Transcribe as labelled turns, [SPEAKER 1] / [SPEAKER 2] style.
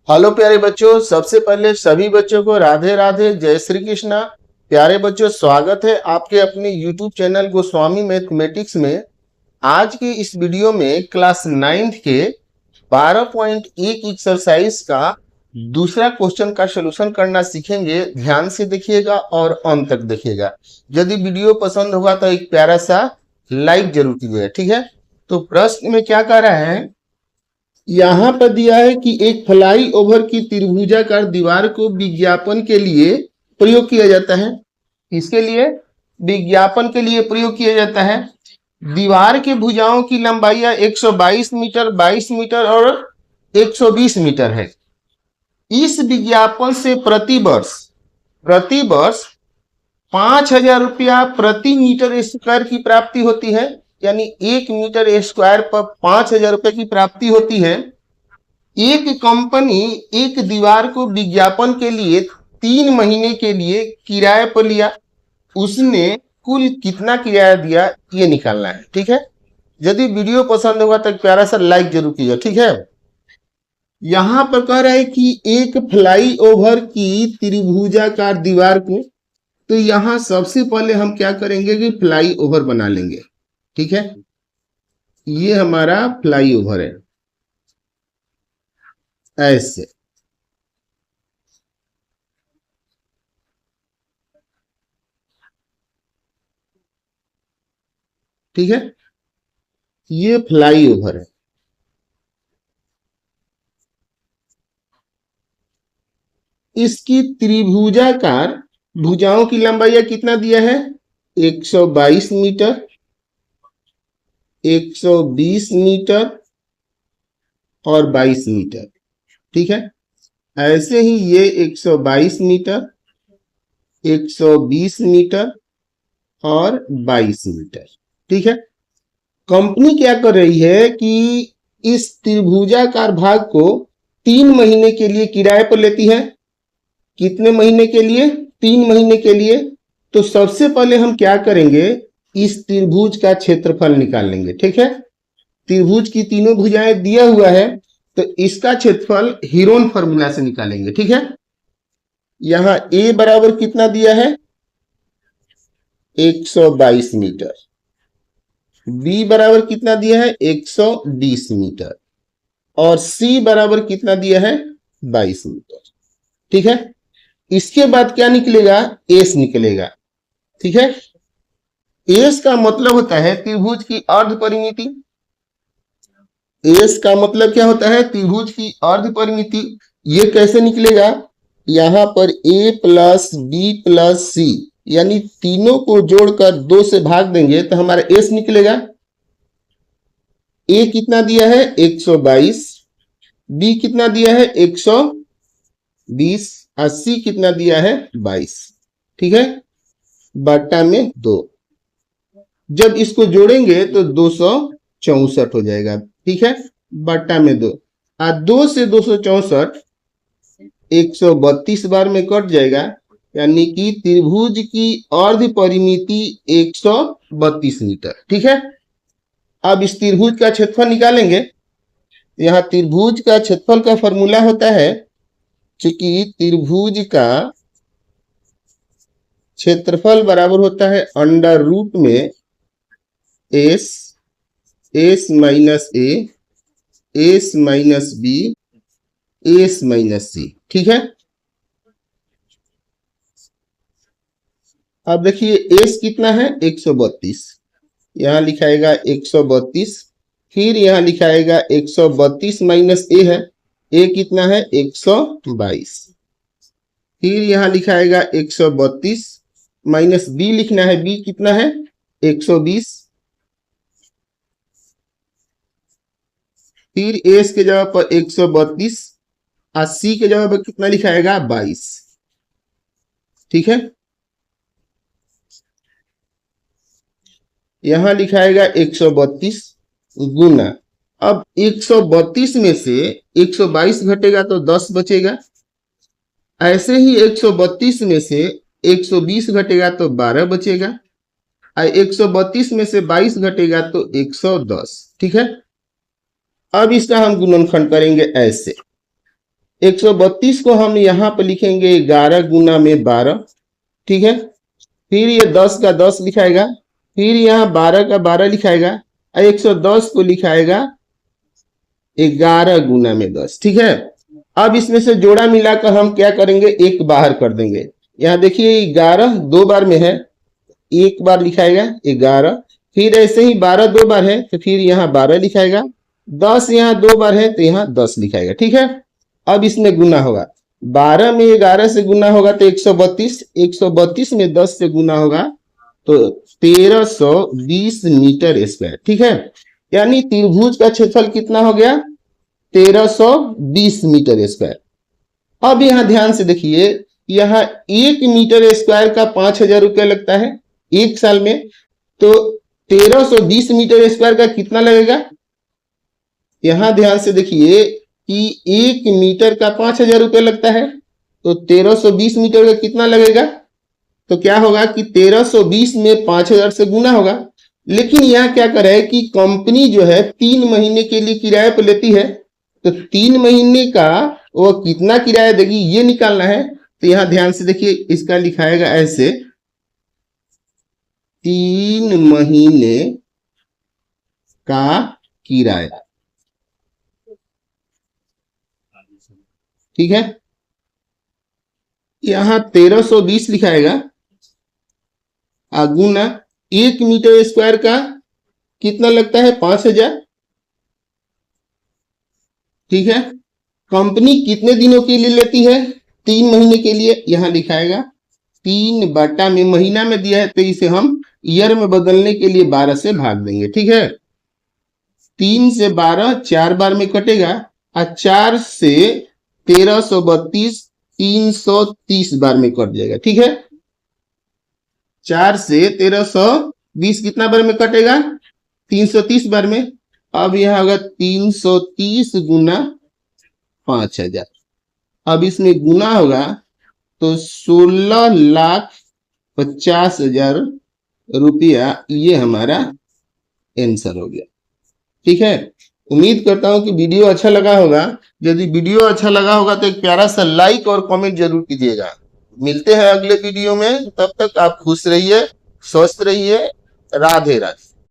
[SPEAKER 1] Hello प्यारे बच्चों, सबसे पहले सभी बच्चों को राधे राधे, जय श्री कृष्णा। प्यारे बच्चों, स्वागत है आपके अपने YouTube चैनल गोस्वामी मैथमेटिक्स में। आज के इस वीडियो में क्लास 9th के 12.1 एक्सरसाइज का दूसरा क्वेश्चन का सलूशन करना सीखेंगे। ध्यान से देखिएगा और अंत तक देखिएगा। यदि वीडियो पसंद होगा तो एक प्यारा सा लाइक जरूर कीजिएगा, ठीक है। तो प्रश्न में क्या कह रहा है, यहां पर दिया है कि एक फ्लाई ओवर की त्रिभुजाकार दीवार को विज्ञापन के लिए प्रयोग किया जाता है। इसके लिए विज्ञापन के लिए प्रयोग किया जाता है। दीवार के भुजाओं की लंबाई 122 मीटर, 22 मीटर और 120 मीटर है। इस विज्ञापन से प्रतिवर्ष 5,000 रुपया प्रति मीटर स्क्वायर की प्राप्ति होती है। यानी 1 मीटर स्क्वायर पर 5,000 रुपए की प्राप्ति होती है। एक कंपनी एक दीवार को विज्ञापन के लिए 3 महीने के लिए किराए पर लिया। उसने कुल कितना किराया दिया, ये निकालना है, ठीक है। यदि वीडियो पसंद होगा तो प्यारा सा लाइक जरूर कीजिए, ठीक है। यहां पर कह रहा है कि एक फ्लाई ओवर की त्रिभुजाकार दीवार को, तो यहां सबसे पहले हम क्या करेंगे कि फ्लाई ओवर बना लेंगे, ठीक है। ये हमारा फ्लाई ओवर है, ऐसे। ठीक है, ये फ्लाई ओवर है। इसकी त्रिभुजाकार भुजाओं की लंबाई कितना दिया है, 122 मीटर, 120 मीटर और 22 मीटर, ठीक है। ऐसे ही ये 122 मीटर, 120 मीटर और 22 मीटर, ठीक है। कंपनी क्या कर रही है कि इस त्रिभुजाकार भाग को 3 महीने के लिए किराए पर लेती है। कितने महीने के लिए? 3 महीने के लिए। तो सबसे पहले हम क्या करेंगे, इस त्रिभुज का क्षेत्रफल निकाल लेंगे, ठीक है। त्रिभुज की तीनों भुजाएं दिया हुआ है, तो इसका क्षेत्रफल हीरोन फॉर्मूला से निकालेंगे, ठीक है। यहां ए बराबर कितना दिया है, 122 मीटर। बी बराबर कितना दिया है, 120 मीटर। और सी बराबर कितना दिया है, 22 मीटर, ठीक है। इसके बाद क्या निकलेगा, एस निकलेगा, ठीक है। एस का मतलब होता है त्रिभुज की अर्ध परिमिति। एस का मतलब क्या होता है, त्रिभुज की अर्ध परिमिति। ये कैसे निकलेगा, यहां पर ए प्लस बी प्लस सी, यानी तीनों को जोड़कर 2 से भाग देंगे तो हमारा एस निकलेगा। ए कितना दिया है, 122। बी कितना दिया है, 120। और सी कितना दिया है, 22, ठीक है। बट्टा में 2। जब इसको जोड़ेंगे तो 264 हो जाएगा, ठीक है। बट्टा में 2। और 2 से 264 132 बार में कट जाएगा। यानी कि त्रिभुज की अर्ध परिमिति 132 मीटर, ठीक है। अब इस त्रिभुज का क्षेत्रफल निकालेंगे। यहाँ त्रिभुज का क्षेत्रफल का फॉर्मूला होता है, क्योंकि त्रिभुज का क्षेत्रफल बराबर होता है अंडर रूट में S minus A, S minus B, S minus C, ठीक है। अब देखिए एस कितना है, 132। यहां लिखाएगा 132। फिर यहां लिखाएगा 132 माइनस ए है, ए कितना है, 122। फिर यहां लिखाएगा 132 माइनस बी लिखना है, बी कितना है, 120। फिर एस के जगह पर 132 और सी के जगह पर कितना लिखाएगा, 22, ठीक है। यहां लिखाएगा 132 गुना, अब 132 में से 122 घटेगा तो 10 बचेगा। ऐसे ही 132 में से 120 घटेगा तो 12 बचेगा। और 132 में से 22 घटेगा तो 110, ठीक है। अब इसका हम गुणनखंड करेंगे ऐसे, 132 को हम यहाँ पे लिखेंगे 11 गुना में 12, ठीक है। फिर ये 10 का 10 लिखाएगा, फिर यहाँ 12 का 12 लिखाएगा, और 110 को लिखाएगा 11 गुना में 10, ठीक है। अब इसमें से जोड़ा मिलाकर हम क्या करेंगे, एक बाहर कर देंगे। यहाँ देखिए 11 दो बार में है, एक बार लिखाएगा 11, फिर ऐसे ही 12 दो बार है तो फिर यहाँ 12 लिखाएगा, 10 यहाँ दो बार है तो यहाँ 10 लिखाएगा, ठीक है। अब इसमें गुना होगा, 12 में 11 से गुना होगा तो 132, 132 में 10 से गुना होगा तो 1320 मीटर स्क्वायर, ठीक है। यानी त्रिभुज का क्षेत्रफल कितना हो गया, 1320 मीटर स्क्वायर। अब यहाँ ध्यान से देखिए, यहाँ 1 मीटर स्क्वायर का 5000 रुपया लगता है एक साल में, तो 1320 मीटर स्क्वायर का कितना लगेगा। यहां ध्यान से देखिए कि 1 मीटर का 5000 रुपया लगता है, तो 1320 मीटर का कितना लगेगा, तो क्या होगा कि 1320 में 5000 से गुना होगा। लेकिन यहाँ क्या कर रहा है कि कंपनी जो है 3 महीने के लिए किराए पर लेती है, तो 3 महीने का वो कितना किराया देगी ये निकालना है। तो यहाँ ध्यान से देखिए, इसका लिखाएगा ऐसे, 3 महीने का किराया, ठीक है। यहाँ 1320 लिखाएगा, गुना 1 मीटर स्क्वायर का कितना लगता है, 5000, ठीक है। कंपनी कितने दिनों के लिए लेती है, 3 महीने के लिए। यहाँ लिखाएगा 3 बटा में महीना में दिया है तो इसे हम ईयर में बदलने के लिए 12 से भाग देंगे, ठीक है। 3 से 12 4 बार में कटेगा, और 4 से 1332 330 बार में कट जाएगा, ठीक है। 4 से 1320 कितना बार में कटेगा, 330 बार में। अब यहाँ होगा 330 गुना 5000, अब इसमें गुना होगा तो 16,50,000 रुपया, ये हमारा आंसर हो गया, ठीक है। उम्मीद करता हूं कि वीडियो अच्छा लगा होगा। यदि वीडियो अच्छा लगा होगा तो एक प्यारा सा लाइक और कमेंट जरूर कीजिएगा। मिलते हैं अगले वीडियो में, तब तक आप खुश रहिए, स्वस्थ रहिए। राधे राधे।